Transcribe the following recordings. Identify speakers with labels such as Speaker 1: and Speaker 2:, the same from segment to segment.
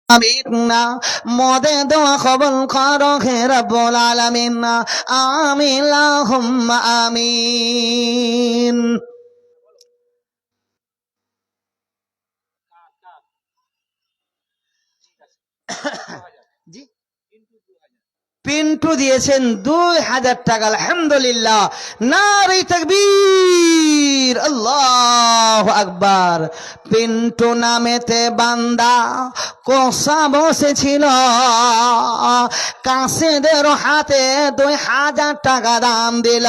Speaker 1: আমিন। মদে দোয়া কবুল করো হে রব্বুল আলামিন। আমিন আল্লাহুম্মা আমিন। জি, পিন্টু দিয়েছেন 2000 টাকা, আলহামদুলিল্লাহ। নারে তাকবীর, আল্লাহু আকবার। পিন্টু নামেতে বান্দা কষা বসেছিল, কাসেদের হাতে 2000 টাকা দাম দিল।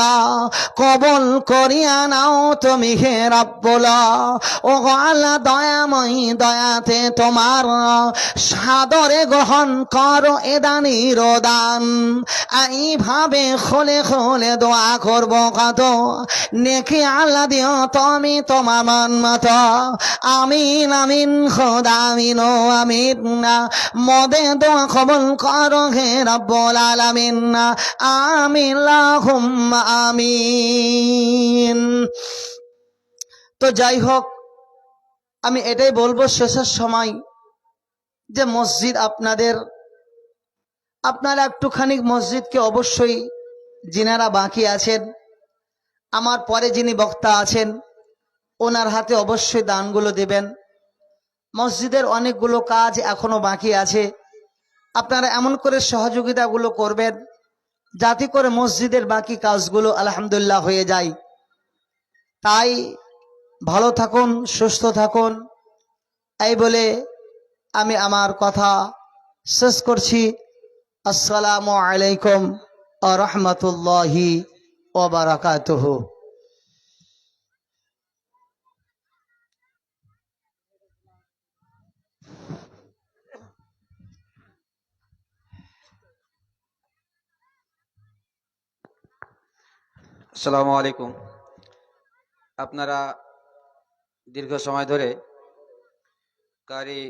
Speaker 1: কবুল করিয়া নাও তুমি হে রব্বুল। ও আল্লাহ দয়াময়ী, দয়াতে তোমার সাদরে গ্রহণ করো এদানির দান। এইভাবে খোলে খোলে দোয়া করবো কত, নেকি আল্লাহ দিও তুমি তোমার মন মতো। আমিন আমিন খোদা আমিন ও আমিন। মদে দোয়া কবুল করো হে রব্বুল আলামিন। আমিন আল্লাহুম্মা আমিন। তো যাই হোক, আমি এটাই বলবো শেষের সময় যে মসজিদ আপনারা একটুখানি মসজিদকে অবশ্যই, যিনারা বাকি আছেন, আমার পরে যিনি বক্তা আছেন ওনার হাতে অবশ্যই দানগুলো দেবেন। মসজিদের অনেকগুলো কাজ এখনো বাকি আছে, আপনারা এমন করে সহযোগিতাগুলো করবেন যাতে করে মসজিদের বাকি কাজগুলো আলহামদুলিল্লাহ হয়ে যায়। তাই ভালো থাকুন, সুস্থ থাকুন, এই বলে আমি আমার কথা শেষ করছি। আসসালামু আলাইকুম ওয়া রাহমাতুল্লাহি ওয়া বারাকাতুহু।
Speaker 2: আসসালামু আলাইকুম। আপনারা দীর্ঘ সময় ধরে কারি